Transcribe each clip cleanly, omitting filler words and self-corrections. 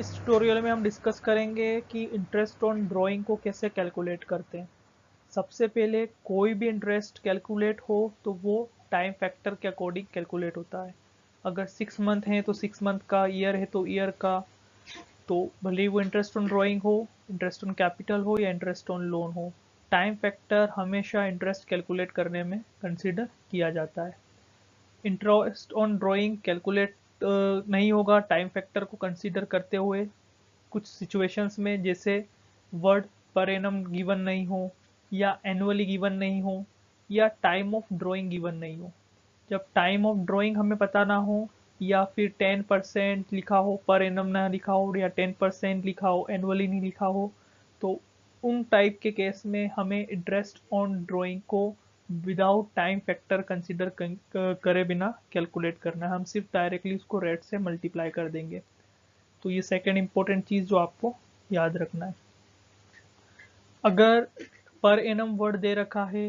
इस ट्यूटोरियल में हम डिस्कस करेंगे कि इंटरेस्ट ऑन ड्राइंग को कैसे कैलकुलेट करते हैं। सबसे पहले कोई भी इंटरेस्ट कैलकुलेट हो तो वो टाइम फैक्टर के अकॉर्डिंग कैलकुलेट होता है। अगर 6 मंथ है तो 6 मंथ का, ईयर है तो ईयर का। तो भले ही वो इंटरेस्ट ऑन ड्राइंग हो, इंटरेस्ट ऑन कैपिटल हो या इंटरेस्ट ऑन लोन हो, टाइम फैक्टर हमेशा इंटरेस्ट कैलकुलेट करने में कंसिडर किया जाता है। इंटरेस्ट ऑन ड्राइंग कैलकुलेट नहीं होगा टाइम फैक्टर को कंसीडर करते हुए कुछ सिचुएशंस में, जैसे वर्ड पर एनम गिवन नहीं हो, या एनुअली गिवन नहीं हो, या टाइम ऑफ ड्राइंग गिवन नहीं हो। जब टाइम ऑफ ड्राइंग हमें पता ना हो, या फिर 10% लिखा हो, पर एनम ना लिखा हो, या 10% लिखा हो, एनुअली नहीं लिखा हो, तो उन टाइप के केस में हमें इंटरेस्ट ऑन ड्राइंग को विदाउट टाइम फैक्टर कंसिडर करे बिना कैलकुलेट करना है। हम सिर्फ डायरेक्टली उसको रेट से मल्टीप्लाई कर देंगे। तो ये सेकेंड इंपॉर्टेंट चीज़ जो आपको याद रखना है। अगर पर एनम वर्ड दे रखा है,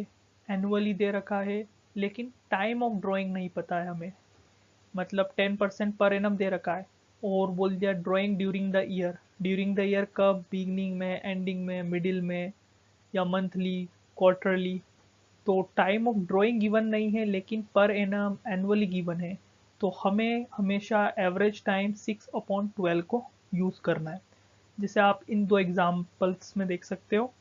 एनुअली दे रखा है, लेकिन टाइम ऑफ ड्राइंग नहीं पता है हमें, मतलब 10% पर एनम दे रखा है और बोल दिया drawing during the year. During the year कब? बिगनिंग में, एंडिंग में, मिडिल में, या मंथली, क्वार्टरली। तो टाइम ऑफ ड्राइंग गिवन नहीं है लेकिन पर एनम एनुअली गिवन है, तो हमें हमेशा एवरेज टाइम 6/12 को यूज़ करना है। जैसे आप इन दो एग्जाम्पल्स में देख सकते हो,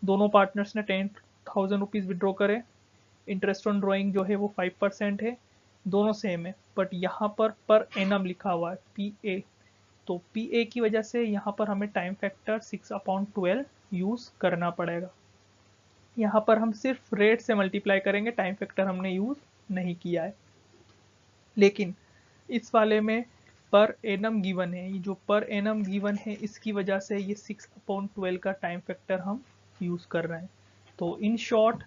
दोनों पार्टनर्स ने 10,000 रुपीज़ विड्रॉ करे। इंटरेस्ट ऑन ड्राइंग जो है वो 5% है, दोनों सेम है, बट यहाँ पर एनम लिखा हुआ है PA। तो PA की वजह से यहाँ पर हमें टाइम फैक्टर 6/12 यूज़ करना पड़ेगा। यहाँ पर हम सिर्फ रेट से मल्टीप्लाई करेंगे, टाइम फैक्टर हमने यूज़ नहीं किया है। लेकिन इस वाले में पर एनम गिवन है, ये जो पर एनम गिवन है इसकी वजह से ये 6/12 का टाइम फैक्टर हम यूज़ कर रहे हैं। तो इन शॉर्ट,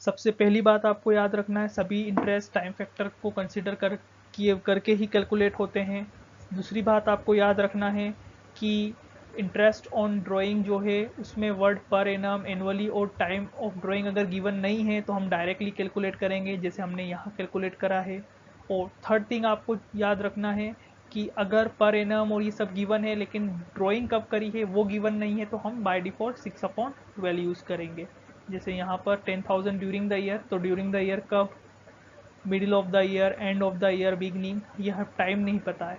सबसे पहली बात आपको याद रखना है, सभी इंटरेस्ट टाइम फैक्टर को कंसिडर करके ही कैलकुलेट होते हैं। दूसरी बात आपको याद रखना है कि इंटरेस्ट ऑन ड्राइंग जो है उसमें वर्ड पर एनम, एनुअली और टाइम ऑफ ड्राइंग अगर गिवन नहीं है तो हम डायरेक्टली कैलकुलेट करेंगे, जैसे हमने यहाँ कैलकुलेट करा है। और थर्ड थिंग आपको याद रखना है कि अगर पर एनम और ये सब गिवन है लेकिन ड्राइंग कब करी है वो गिवन नहीं है, तो हम बाय डिफ़ॉल्ट 6/12 यूज़ करेंगे। जैसे यहाँ पर 10,000 ड्यूरिंग द ईयर, तो ड्यूरिंग द ईयर कब? Middle of the year, end of the year, beginning, यह टाइम नहीं पता है,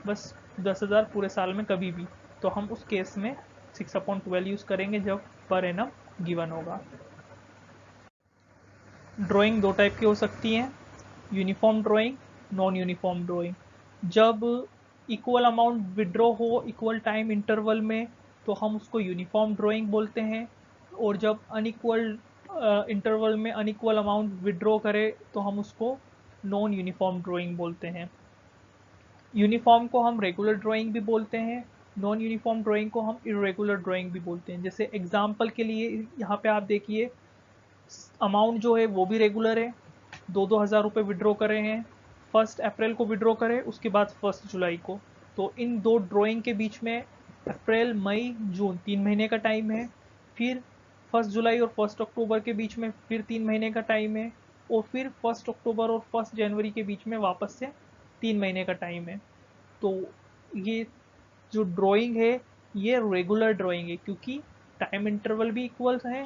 बस 10,000 पूरे साल में कभी भी। तो हम उस केस में 6/12 यूज़ करेंगे जब पर एनम गिवन होगा। ड्राइंग दो टाइप की हो सकती हैं, uniform drawing, non uniform drawing. जब इक्वल अमाउंट विड्रॉ हो इक्वल टाइम इंटरवल में तो हम उसको यूनिफॉर्म ड्राइंग बोलते हैं, और जब अनइक्वल इंटरवल में अनइक्वल अमाउंट विड्रॉ करे तो हम उसको नॉन यूनिफॉर्म ड्राइंग बोलते हैं। यूनिफॉर्म को हम रेगुलर ड्राइंग भी बोलते हैं, नॉन यूनिफॉर्म ड्राइंग को हम इरेगुलर ड्राइंग भी बोलते हैं। जैसे एग्जाम्पल के लिए यहाँ पे आप देखिए, अमाउंट जो है वो भी रेगुलर है, 2,000 रुपये विड्रॉ करे हैं, 1 अप्रैल को विड्रॉ करे, उसके बाद 1 जुलाई को। तो इन दो ड्रॉइंग के बीच में अप्रैल, मई, जून 3 महीने का टाइम है। फिर 1 जुलाई और 1 अक्टूबर के बीच में फिर 3 महीने का टाइम है, और फिर 1 अक्टूबर और 1 जनवरी के बीच में वापस से 3 महीने का टाइम है। तो ये जो ड्राइंग है ये रेगुलर ड्राइंग है, क्योंकि टाइम इंटरवल भी इक्वल है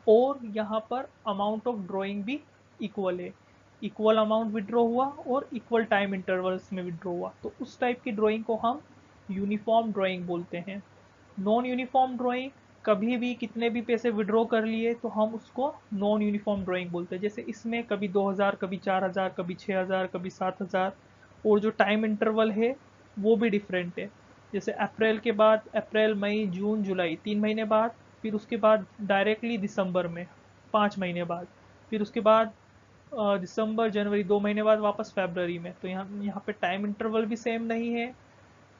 और यहाँ पर अमाउंट ऑफ ड्राइंग भी इक्वल है। इक्वल अमाउंट विड्रॉ हुआ और इक्वल टाइम इंटरवल्स में विड्रॉ हुआ, तो उस टाइप की ड्राइंग को हम यूनिफॉर्म ड्राइंग बोलते हैं। नॉन यूनिफॉर्म ड्राइंग, कभी भी कितने भी पैसे विड्रॉ कर लिए तो हम उसको नॉन यूनिफॉर्म ड्राइंग बोलते हैं। जैसे इसमें कभी 2,000, कभी 4,000, कभी 6,000, कभी 7,000, और जो टाइम इंटरवल है वो भी डिफरेंट है। जैसे अप्रैल के बाद अप्रैल, मई, जून, जुलाई 3 महीने बाद, फिर उसके बाद डायरेक्टली दिसंबर में 5 महीने बाद, फिर उसके बाद दिसंबर, जनवरी 2 महीने बाद वापस फरवरी में। तो यहाँ पे टाइम इंटरवल भी सेम नहीं है,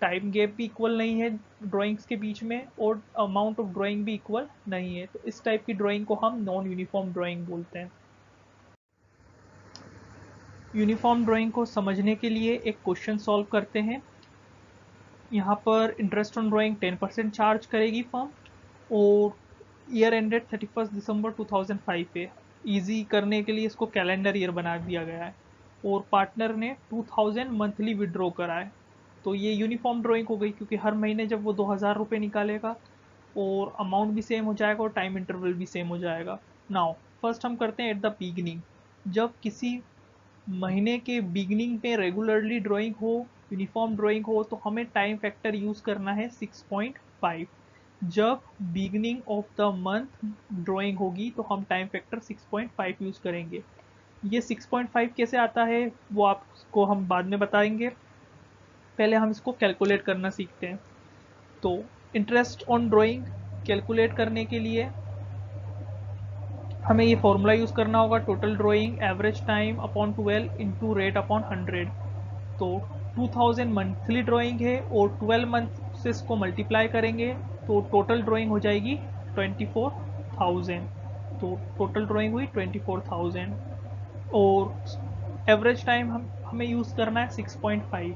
टाइम गैप भी इक्वल नहीं है ड्राइंग्स के बीच में, और अमाउंट ऑफ ड्राइंग भी इक्वल नहीं है। तो इस टाइप की ड्राइंग को हम नॉन यूनिफॉर्म ड्राइंग बोलते हैं। यूनिफॉर्म ड्राइंग को समझने के लिए एक क्वेश्चन सॉल्व करते हैं। यहाँ पर इंटरेस्ट ऑन ड्राइंग 10% चार्ज करेगी फर्म, और ईयर एंडेड 31 दिसंबर 2005 है। इजी करने के लिए इसको कैलेंडर ईयर बना दिया गया है, और पार्टनर ने 2,000 मंथली विड्रॉ करा है। तो ये यूनिफॉर्म ड्राइंग हो गई, क्योंकि हर महीने जब वो 2000 रुपये निकालेगा और अमाउंट भी सेम हो जाएगा और टाइम इंटरवल भी सेम हो जाएगा। नाउ फर्स्ट हम करते हैं एट द बिगनिंग। जब किसी महीने के बिगनिंग पे रेगुलरली ड्राइंग हो, यूनिफॉर्म ड्राइंग हो, तो हमें टाइम फैक्टर यूज़ करना है 6.5। जब beginning of the month drawing होगी तो हम टाइम फैक्टर 6.5 यूज़ करेंगे। ये 6.5 कैसे आता है वो आपको हम बाद में बताएंगे, पहले हम इसको कैलकुलेट करना सीखते हैं। तो इंटरेस्ट ऑन ड्राइंग कैलकुलेट करने के लिए हमें ये फॉर्मूला यूज़ करना होगा, total drawing average time upon 12 into rate upon 100। तो 2000 मंथली ड्राइंग है और 12 मंथ से इसको मल्टीप्लाई करेंगे तो टोटल ड्राइंग हो जाएगी 24,000। तो टोटल ड्राइंग हुई 24,000 और एवरेज टाइम हमें यूज़ करना है 6.5।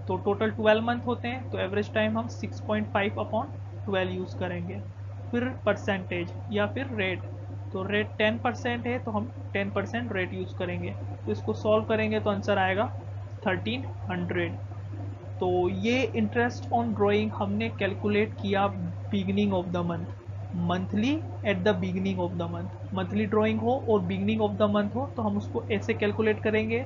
तो टोटल 12 मंथ होते हैं तो एवरेज टाइम हम 6.5 अपॉन 12 यूज़ करेंगे। फिर परसेंटेज या फिर रेट, तो रेट 10% है तो हम 10% रेट यूज़ करेंगे। तो इसको सॉल्व करेंगे तो आंसर आएगा 1300। तो ये इंटरेस्ट ऑन ड्राइंग हमने कैलकुलेट किया beginning of the month, monthly at the beginning of the month. Monthly drawing हो और बिगनिंग ऑफ द मंथ हो तो हम उसको ऐसे कैलकुलेट करेंगे।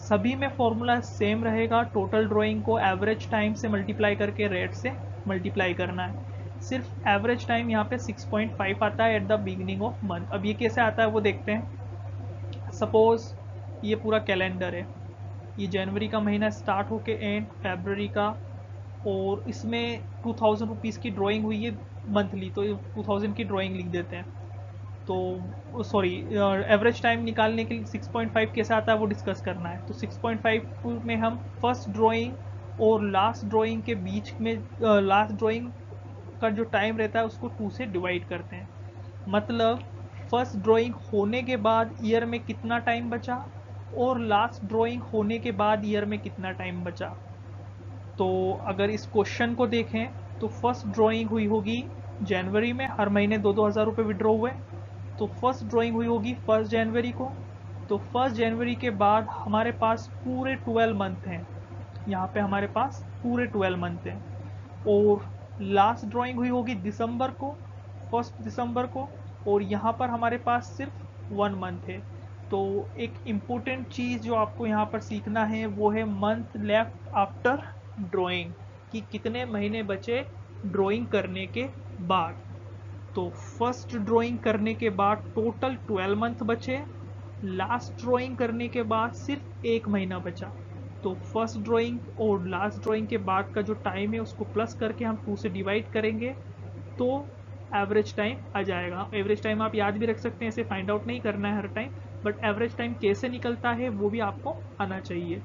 सभी में फॉर्मूला सेम रहेगा, टोटल ड्राइंग को एवरेज टाइम से मल्टीप्लाई करके रेट से मल्टीप्लाई करना है। सिर्फ एवरेज टाइम यहाँ पे 6.5 आता है at the beginning of month. अब ये कैसे आता है वो देखते हैं। सपोज ये पूरा कैलेंडर है, ये जनवरी का महीना स्टार्ट होके एंड फरवरी का, और इसमें 2000 रुपीज़ की ड्राइंग हुई है मंथली, तो 2000 की ड्राइंग लिख देते हैं। तो सॉरी, एवरेज टाइम निकालने के लिए 6.5 कैसे आता है वो डिस्कस करना है। तो 6.5 में हम फर्स्ट ड्राइंग और लास्ट ड्राइंग के बीच में लास्ट ड्राइंग का जो टाइम रहता है उसको 2 से डिवाइड करते हैं। मतलब फर्स्ट ड्राइंग होने के बाद ईयर में कितना टाइम बचा और लास्ट ड्राइंग होने के बाद ईयर में कितना टाइम बचा। तो अगर इस क्वेश्चन को देखें तो फर्स्ट ड्राइंग हुई होगी जनवरी में, हर महीने 2-2 हज़ार रुपये विड्रॉ हुए। तो फर्स्ट ड्राइंग हुई होगी 1 जनवरी को। तो 1 जनवरी के बाद हमारे पास पूरे 12 मंथ हैं, यहाँ पे हमारे पास पूरे 12 मंथ हैं। और लास्ट ड्राइंग हुई होगी दिसंबर को, 1 दिसंबर को, और यहाँ पर हमारे पास सिर्फ 1 मंथ है। तो एक इम्पोर्टेंट चीज़ जो आपको यहाँ पर सीखना है वो है मंथ लेफ्ट आफ्टर ड्राइंग, कि कितने महीने बचे ड्राइंग करने के बाद। तो फर्स्ट ड्राइंग करने के बाद टोटल 12 मंथ बचे, लास्ट ड्राइंग करने के बाद सिर्फ 1 महीना बचा। तो फर्स्ट ड्राइंग और लास्ट ड्राइंग के बाद का जो टाइम है उसको प्लस करके हम 2 से डिवाइड करेंगे तो एवरेज टाइम आ जाएगा। एवरेज टाइम आप याद भी रख सकते हैं, इसे फाइंड आउट नहीं करना है हर टाइम, बट एवरेज टाइम कैसे निकलता है वो भी आपको आना चाहिए।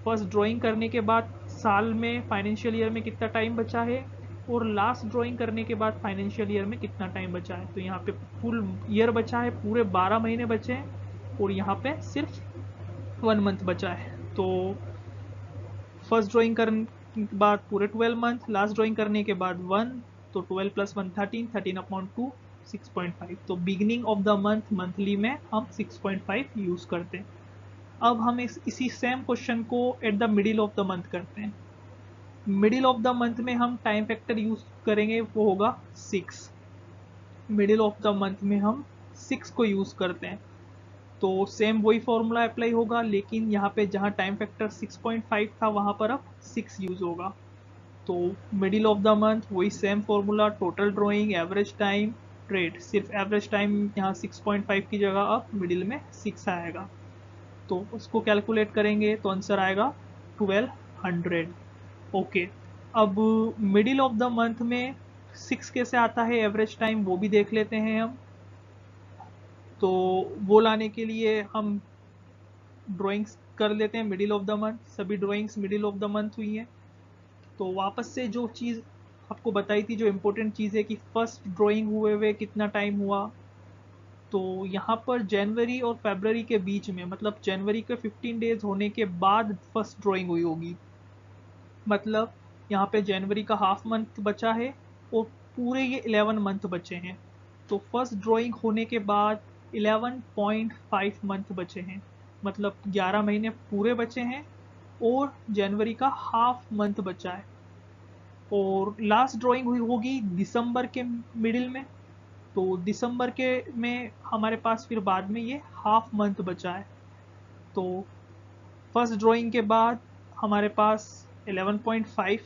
फर्स्ट ड्राइंग करने के बाद साल में फाइनेंशियल ईयर में कितना टाइम बचा है और लास्ट ड्राइंग करने के बाद फाइनेंशियल ईयर में कितना टाइम बचा है। तो यहाँ पे फुल ईयर बचा है, पूरे 12 महीने बचे हैं, और यहाँ पे सिर्फ 1 मंथ बचा है। तो फर्स्ट ड्राइंग करने के बाद पूरे 12 मंथ, लास्ट ड्राइंग करने के बाद 1, तो 12 + 1 13, 13/2 6.5। तो beginning of the month monthly में हम 6.5 यूज़ करते हैं। अब हम इसी सेम क्वेश्चन को at the middle of the month करते हैं। मिडिल ऑफ द मंथ में हम टाइम फैक्टर यूज करेंगे, वो होगा 6। मिडिल ऑफ द मंथ में हम 6 को यूज करते हैं। तो सेम वही फॉर्मूला अप्लाई होगा, लेकिन यहाँ पे जहाँ टाइम फैक्टर 6.5 था वहाँ पर अब 6 यूज होगा। तो मिडिल ऑफ द मंथ वही same formula, total drawing average time rate, सिर्फ एवरेज टाइम यहाँ 6.5 की जगह अब मिडिल में 6 आएगा। तो उसको कैलकुलेट करेंगे तो आंसर आएगा 1200। ओके, अब मिडिल ऑफ द मंथ में 6 कैसे आता है एवरेज टाइम वो भी देख लेते हैं हम। तो वो लाने के लिए हम ड्राइंग्स कर लेते हैं मिडिल ऑफ द मंथ। सभी drawings middle of the month हुई हैं। तो वापस से जो चीज़ आपको बताई थी, जो इम्पोर्टेंट चीज़ है कि फर्स्ट ड्राइंग हुए हुए कितना टाइम हुआ, तो यहाँ पर जनवरी और फरवरी के बीच में, मतलब जनवरी के 15 डेज होने के बाद फर्स्ट ड्राइंग हुई होगी। मतलब यहाँ पे जनवरी का हाफ मंथ बचा है और पूरे ये 11 मंथ बचे हैं। तो फर्स्ट ड्राइंग होने के बाद 11.5 मंथ बचे हैं, मतलब 11 महीने पूरे बचे हैं और जनवरी का हाफ मंथ बचा है, और लास्ट ड्राइंग हुई होगी दिसंबर के मिडिल में। तो दिसंबर के में हमारे पास फिर बाद में ये हाफ मंथ बचा है। तो फर्स्ट ड्राइंग के बाद हमारे पास 11.5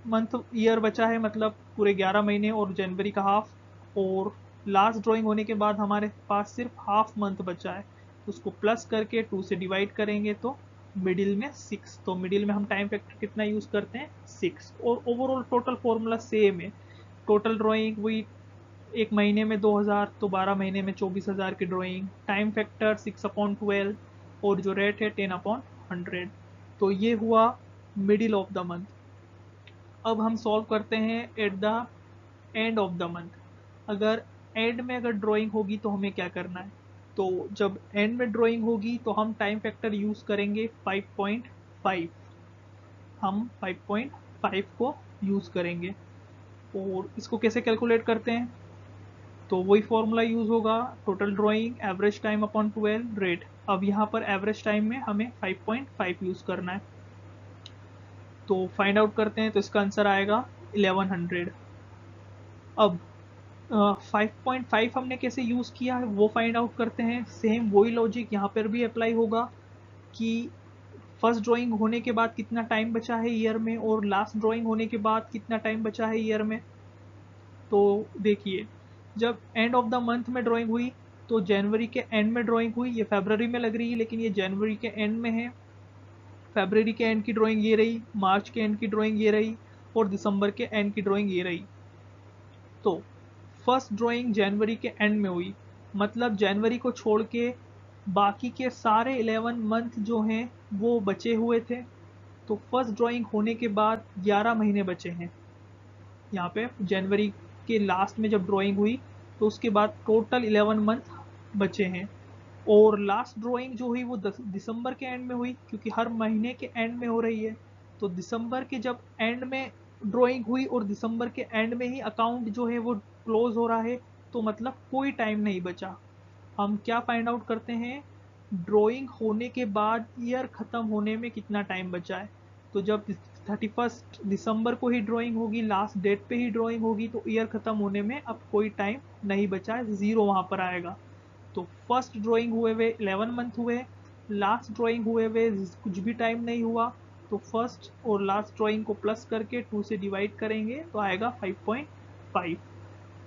मंथ ईयर बचा है, मतलब पूरे 11 महीने और जनवरी का हाफ। और लास्ट ड्राइंग होने के बाद हमारे पास सिर्फ हाफ मंथ बचा है, उसको प्लस करके 2 से डिवाइड करेंगे तो मिडिल में 6। तो मिडिल में हम टाइम फैक्टर कितना यूज़ करते हैं, 6। और ओवरऑल टोटल फॉर्मूला सेम है। टोटल ड्राइंग वही, एक महीने में 2000 तो 12 महीने में 24,000 की ड्राइंग, टाइम फैक्टर 6/12 और जो रेट है 10/100। तो ये हुआ मिडिल ऑफ द मंथ। अब हम सॉल्व करते हैं at the end of the month. अगर एंड में अगर ड्राइंग होगी तो हमें क्या करना है, तो जब एंड में ड्राइंग होगी तो हम टाइम फैक्टर यूज़ करेंगे 5.5। हम 5.5 को यूज़ करेंगे। और इसको कैसे कैलकुलेट करते हैं, तो वही फॉर्मूला यूज़ होगा, total drawing average time upon 12 rate. अब यहाँ पर एवरेज टाइम में हमें 5.5 यूज़ करना है, तो फाइंड आउट करते हैं। तो इसका आंसर आएगा 1100। अब 5.5 हमने कैसे यूज़ किया है वो फाइंड आउट करते हैं। सेम वही लॉजिक यहाँ पर भी अप्लाई होगा कि फर्स्ट ड्राइंग होने के बाद कितना टाइम बचा है ईयर में, और लास्ट ड्राइंग होने के बाद कितना टाइम बचा है ईयर में। तो देखिए, जब एंड ऑफ द मंथ में ड्राइंग हुई तो जनवरी के एंड में ड्राइंग हुई। ये फरवरी में लग रही है लेकिन ये जनवरी के एंड में है। फरवरी के एंड की ड्राइंग ये रही, मार्च के एंड की ड्राइंग ये रही, और दिसंबर के एंड की ड्राइंग ये रही। तो फर्स्ट ड्राइंग जनवरी के एंड में हुई, मतलब जनवरी को छोड़ के बाकी के सारे 11 मंथ जो हैं वो बचे हुए थे। तो फर्स्ट ड्राइंग होने के बाद 11 महीने बचे हैं यहाँ पे। जनवरी के लास्ट में जब ड्राइंग हुई तो उसके बाद टोटल 11 मंथ बचे हैं। और लास्ट ड्राइंग जो हुई वो दिसंबर के एंड में हुई, क्योंकि हर महीने के एंड में हो रही है। तो दिसंबर के जब एंड में ड्राइंग हुई और दिसंबर के एंड में ही अकाउंट जो है वो क्लोज हो रहा है, तो मतलब कोई टाइम नहीं बचा। हम क्या फाइंड आउट करते हैं, ड्राइंग होने के बाद ईयर ख़त्म होने में कितना टाइम बचा है। तो जब 31 दिसंबर को ही ड्राइंग होगी, लास्ट डेट पे ही ड्राइंग होगी, तो ईयर ख़त्म होने में अब कोई टाइम नहीं बचा है, ज़ीरो वहाँ पर आएगा। तो फर्स्ट ड्राइंग हुए हुए 11 मंथ हुए, लास्ट ड्राइंग हुए हुए कुछ भी टाइम नहीं हुआ। तो फर्स्ट और लास्ट ड्राइंग को प्लस करके 2 से डिवाइड करेंगे तो आएगा 5.5।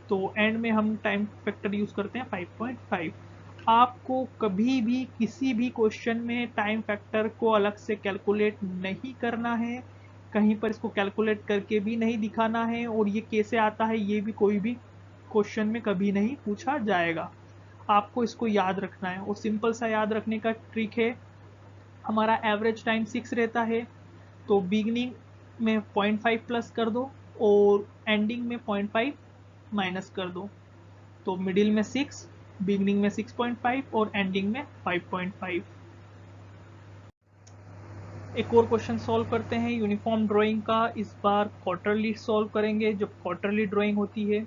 तो एंड में हम टाइम फैक्टर यूज़ करते हैं 5.5। आपको कभी भी किसी भी क्वेश्चन में टाइम फैक्टर को अलग से कैलकुलेट नहीं करना है, कहीं पर इसको कैलकुलेट करके भी नहीं दिखाना है, और ये कैसे आता है ये भी कोई भी क्वेश्चन में कभी नहीं पूछा जाएगा। आपको इसको याद रखना है, और सिंपल सा याद रखने का ट्रिक है, हमारा एवरेज टाइम 6 रहता है। तो बिगनिंग में 0.5 प्लस कर दो और एंडिंग में 0.5 माइनस कर दो। तो मिडिल में 6, बिगनिंग में 6.5 और एंडिंग में 5.5। एक और क्वेश्चन सॉल्व करते हैं यूनिफॉर्म ड्राइंग का। इस बार क्वार्टरली सॉल्व करेंगे, जब क्वार्टरली ड्राइंग होती है।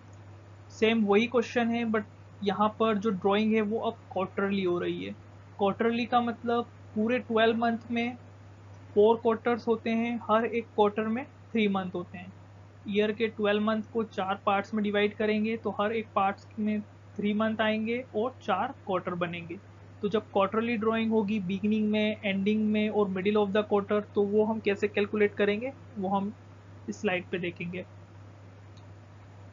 सेम वही क्वेश्चन है बट यहाँ पर जो ड्राइंग है वो अब क्वार्टरली हो रही है। क्वार्टरली का मतलब पूरे 12 मंथ में 4 क्वार्टर्स होते हैं, हर एक क्वार्टर में 3 मंथ होते हैं। ईयर के 12 मंथ को 4 पार्ट्स में डिवाइड करेंगे तो हर एक पार्ट्स में 3 मंथ आएंगे और 4 क्वार्टर बनेंगे। तो जब क्वार्टरली ड्राइंग होगी बिगिनिंग में, एंडिंग में और मिडिल ऑफ द क्वार्टर, तो वो हम कैसे कैलकुलेट करेंगे वो हम इस स्लाइड पे देखेंगे।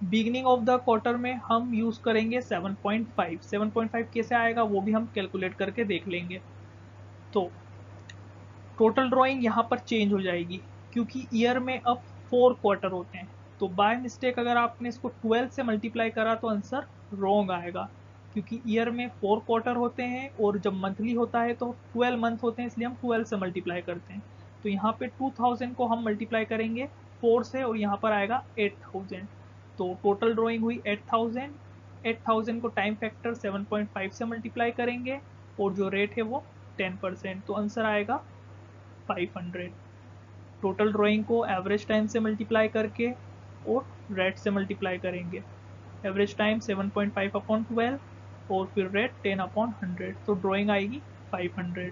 बिगिनिंग ऑफ द क्वार्टर में हम यूज़ करेंगे 7.5। 7.5 कैसे आएगा वो भी हम कैलकुलेट करके देख लेंगे। तो टोटल ड्राइंग यहाँ पर चेंज हो जाएगी, क्योंकि ईयर में अब 4 क्वार्टर होते हैं। तो बाय मिस्टेक अगर आपने इसको 12 से मल्टीप्लाई करा तो आंसर रॉन्ग आएगा, क्योंकि ईयर में 4 क्वार्टर होते हैं और जब मंथली होता है तो 12 मंथ होते हैं, इसलिए हम 12 से मल्टीप्लाई करते हैं। तो यहाँ पे 2000 को हम मल्टीप्लाई करेंगे 4 से और यहाँ पर आएगा 8000। तो टोटल ड्राइंग हुई 8000। 8000 को टाइम फैक्टर 7.5 से मल्टीप्लाई करेंगे और जो रेट है वो 10%। तो आंसर आएगा 500। टोटल ड्राइंग को एवरेज टाइम से मल्टीप्लाई करके और रेट से मल्टीप्लाई करेंगे। एवरेज टाइम 7.5/12 और फिर रेट 10/100, तो ड्राइंग आएगी 500।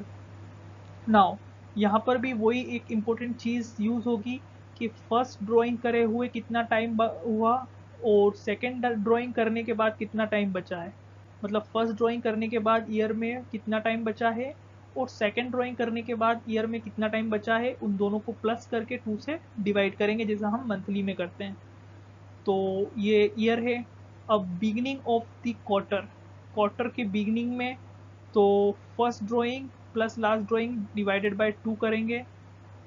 नाउ यहाँ पर भी वही एक इम्पोर्टेंट चीज़ यूज़ होगी कि फर्स्ट ड्राइंग करे हुए कितना टाइम हुआ और सेकंड ड्राइंग करने के बाद कितना टाइम बचा है। मतलब फर्स्ट ड्राइंग करने के बाद ईयर में कितना टाइम बचा है और सेकंड ड्राइंग करने के बाद ईयर में कितना टाइम बचा है, उन दोनों को प्लस करके 2 से डिवाइड करेंगे जैसा हम मंथली में करते हैं। तो ये ईयर है। अब beginning of the quarter, quarter के बिगिनिंग में तो first drawing plus last drawing divided by 2 करेंगे।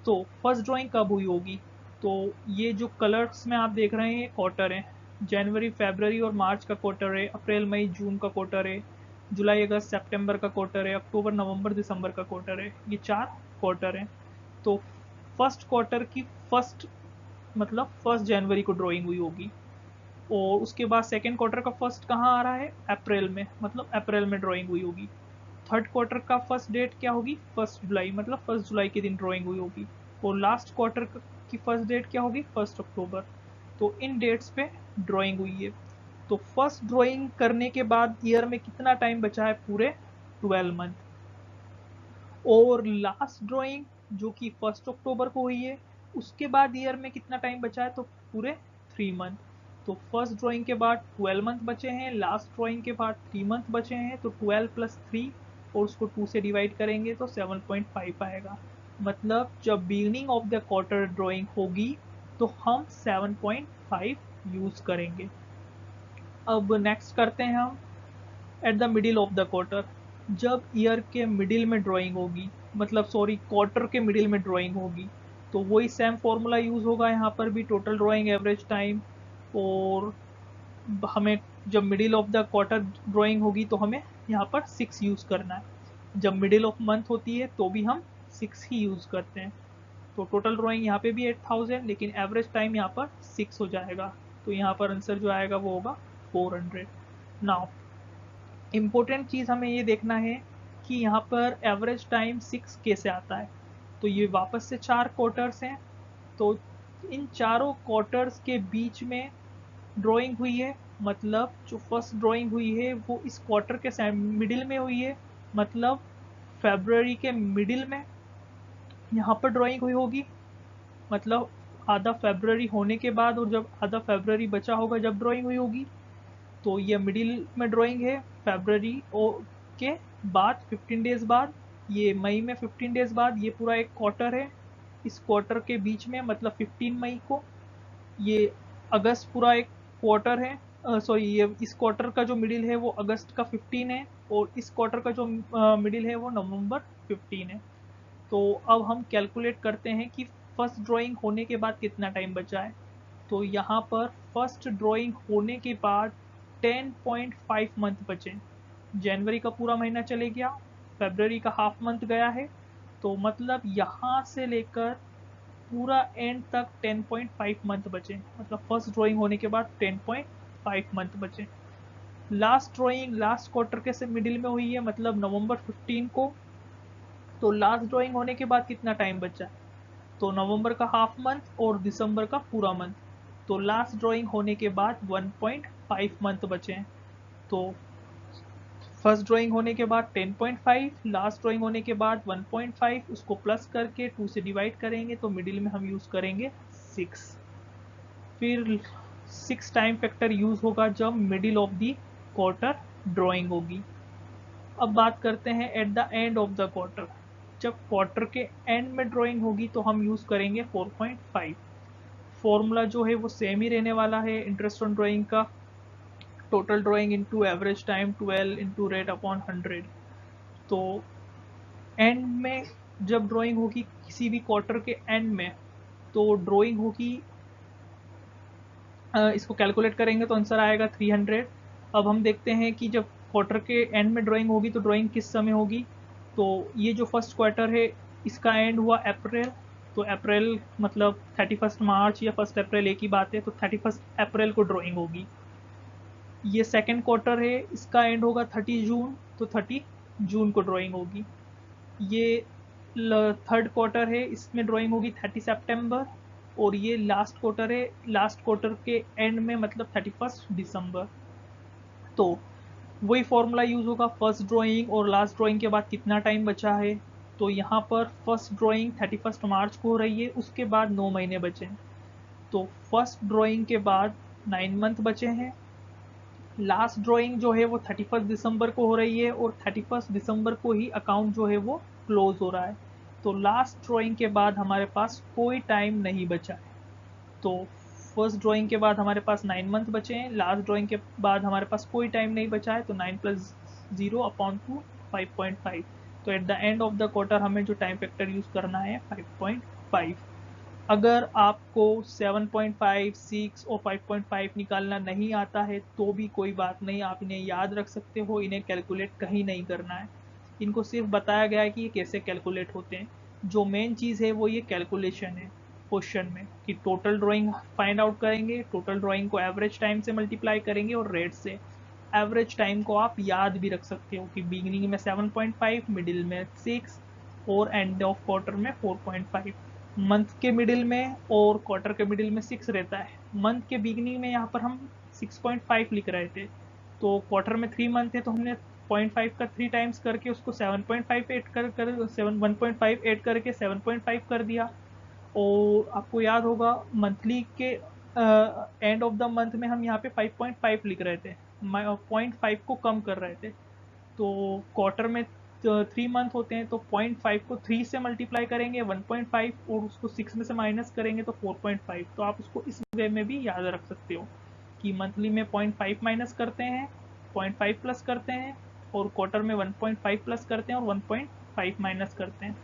तो फर्स्ट ड्राइंग कब हुई होगी? तो ये जो कलर्स में आप देख रहे हैं ये क्वार्टर है। जनवरी फरवरी और मार्च का क्वार्टर है, अप्रैल मई जून का क्वार्टर है, जुलाई अगस्त सितंबर का क्वार्टर है, अक्टूबर नवंबर दिसंबर का क्वार्टर है। ये 4 क्वार्टर हैं। तो फर्स्ट क्वार्टर की फर्स्ट मतलब फर्स्ट जनवरी को ड्राइंग हुई होगी और उसके बाद सेकेंड क्वार्टर का फर्स्ट कहाँ आ रहा है? अप्रैल में, मतलब अप्रैल में ड्राइंग हुई होगी। थर्ड क्वार्टर का फर्स्ट डेट क्या होगी? फर्स्ट जुलाई, मतलब फर्स्ट जुलाई के दिन ड्राइंग हुई होगी। और लास्ट क्वार्टर की फर्स्ट डेट क्या होगी? First October. तो इन डेट्स पे ड्राइंग हुई है। तो फर्स्ट ड्राइंग करने के बाद ईयर में कितना टाइम बचा है? पूरे 12 मंथ। और लास्ट ड्राइंग जो कि फर्स्ट अक्टूबर को हुई है, उसके बाद ईयर में कितना टाइम बचा है? तो पूरे 3 मंथ। तो फर्स्ट ड्राइंग के बाद 12 मंथ बचे हैं, लास्ट ड्राइंग के बाद 3 मंथ बचे हैं, तो 12 प्लस 3 और उसको 2 से डिवाइड करेंगे तो 7.5 आएगा। मतलब जब beginning of the quarter drawing होगी तो हम 7.5 यूज करेंगे। अब नेक्स्ट करते हैं हम at the middle of the quarter. जब ईयर के मिडिल में ड्राइंग होगी, मतलब सॉरी क्वार्टर के मिडिल में ड्राइंग होगी, तो वही सेम फॉर्मूला यूज़ होगा यहाँ पर भी, टोटल ड्राइंग एवरेज टाइम। और हमें जब middle of the quarter drawing होगी तो हमें यहाँ पर 6 यूज़ करना है। जब मिडिल ऑफ मंथ होती है तो भी हम 6 ही यूज़ करते हैं। तो टोटल ड्राइंग यहाँ पे भी 8000, लेकिन एवरेज टाइम यहाँ पर 6 हो जाएगा। तो यहाँ पर आंसर जो आएगा वो होगा 400। नाउ इम्पोर्टेंट चीज़ हमें ये देखना है कि यहाँ पर एवरेज टाइम 6 कैसे आता है। तो ये वापस से 4 क्वार्टर्स हैं। तो इन चारों क्वार्टर्स के बीच में ड्राइंग हुई है, मतलब जो फर्स्ट ड्राइंग हुई है वो इस क्वार्टर के मिडिल में हुई है, मतलब फेब्रुअरी के मिडिल में यहाँ पर ड्राइंग हुई होगी। मतलब आधा फेब्रुअरी होने के बाद और जब आधा फेब्रुअरी बचा होगा जब ड्राइंग हुई होगी। तो ये मिडिल में ड्राइंग है फेब्रवरी के बाद 15 डेज बाद, ये मई में 15 डेज बाद, ये पूरा एक क्वार्टर है। इस क्वार्टर के बीच में मतलब 15 मई को ये अगस्त पूरा एक क्वार्टर है। सॉरी, ये इस क्वार्टर का जो मिडिल है वो अगस्त का 15 है और इस क्वार्टर का जो मिडिल है वो नवंबर 15 है। तो अब हम कैलकुलेट करते हैं कि फर्स्ट ड्राइंग होने के बाद कितना टाइम बचा है। तो यहाँ पर फर्स्ट ड्राइंग होने के बाद 10.5 मंथ बचे। जनवरी का पूरा महीना चले गया, फरवरी का हाफ मंथ गया है, तो मतलब यहाँ से लेकर पूरा एंड तक 10.5 मंथ बचे। मतलब फर्स्ट ड्राइंग होने के बाद 10.5 मंथ बचे। लास्ट ड्राइंग लास्ट क्वार्टर के से मिडिल में हुई है, मतलब नवंबर 15 को। तो लास्ट ड्राइंग होने के बाद कितना टाइम बचा है? तो नवंबर का हाफ मंथ और दिसंबर का पूरा मंथ। तो लास्ट ड्राइंग होने के बाद 1.5 मंथ बचे हैं। तो फर्स्ट ड्राइंग होने के बाद 10.5, लास्ट ड्राइंग होने के बाद 1.5, उसको प्लस करके 2 से डिवाइड करेंगे तो मिडिल में हम यूज़ करेंगे 6। फिर 6 टाइम फैक्टर यूज़ होगा जब middle of the quarter drawing होगी। अब बात करते हैं at the end of the quarter. जब क्वार्टर के एंड में ड्राइंग होगी तो हम यूज़ करेंगे 4.5। फॉर्मूला जो है वो सेम ही रहने वाला है इंटरेस्ट ऑन ड्राइंग का, total drawing into average time 12 into rate upon 100। तो एंड में जब ड्राइंग होगी किसी भी क्वार्टर के एंड में तो ड्राइंग होगी, इसको कैलकुलेट करेंगे तो आंसर आएगा 300। अब हम देखते हैं कि जब क्वार्टर के एंड में ड्राइंग होगी तो ड्राइंग किस समय होगी। तो ये जो फर्स्ट क्वार्टर है इसका एंड हुआ अप्रैल, तो अप्रैल मतलब 31 मार्च या 1 अप्रैल एक ही बात है, तो 31 अप्रैल को ड्राइंग होगी। ये सेकेंड क्वार्टर है इसका एंड होगा 30 जून, तो 30 जून को ड्राइंग होगी। ये थर्ड क्वार्टर है इसमें ड्राइंग होगी 30 सितंबर। और ये लास्ट क्वार्टर है, लास्ट क्वार्टर के एंड में मतलब 31 दिसंबर। तो वही फॉर्मूला यूज़ होगा, फर्स्ट ड्राइंग और लास्ट ड्राइंग के बाद कितना टाइम बचा है। तो यहाँ पर फर्स्ट ड्राइंग 31 मार्च को हो रही है, उसके बाद 9 महीने बचे हैं। तो फर्स्ट ड्राइंग के बाद 9 मंथ बचे हैं। लास्ट ड्राइंग जो है वो 31 दिसंबर को हो रही है और 31 दिसंबर को ही अकाउंट जो है वो क्लोज हो रहा है। तो लास्ट ड्राइंग के बाद हमारे पास कोई टाइम नहीं बचा है। तो फर्स्ट ड्राइंग के बाद हमारे पास 9 मंथ बचे हैं, लास्ट ड्राइंग के बाद हमारे पास कोई टाइम नहीं बचा है, तो 9 प्लस 0 अपॉन 2 5.5। तो at the end of the quarter हमें जो टाइम फैक्टर यूज करना है 5.5। अगर आपको 7.5, 6 और 5.5 निकालना नहीं आता है तो भी कोई बात नहीं, आप इन्हें याद रख सकते हो, इन्हें कैलकुलेट कहीं नहीं करना है। इनको सिर्फ बताया गया है कि ये कैसे कैलकुलेट होते हैं। जो मेन चीज़ है वो ये कैलकुलेशन है क्वेश्चन में, कि टोटल ड्राइंग फाइंड आउट करेंगे, टोटल ड्राइंग को एवरेज टाइम से मल्टीप्लाई करेंगे और रेट से। एवरेज टाइम को आप याद भी रख सकते हो कि बिगिनिंग में 7.5, मिडिल में 6 और एंड ऑफ क्वार्टर में 4.5। मंथ के मिडिल में और क्वार्टर के मिडिल में 6 रहता है। मंथ के बिगिनिंग में यहाँ पर हम 6.5 लिख रहे थे, तो क्वार्टर में 3 मंथ है तो हमने 0.5 का 3 टाइम्स करके उसको 7.5 ऐड कर कर 1.5 ऐड करके 7.5 कर दिया। और आपको याद होगा मंथली के एंड ऑफ द मंथ में हम यहाँ पे 5.5 लिख रहे थे, 0.5 को कम कर रहे थे। तो क्वार्टर में 3 मंथ होते हैं, तो 0.5 को 3 से मल्टीप्लाई करेंगे 1.5 और उसको 6 में से माइनस करेंगे तो 4.5। तो आप उसको इस वे में भी याद रख सकते हो कि मंथली में 0.5 माइनस करते हैं, 0.5 प्लस करते हैं, और क्वार्टर में 1.5 प्लस करते हैं और 1.5 माइनस करते हैं।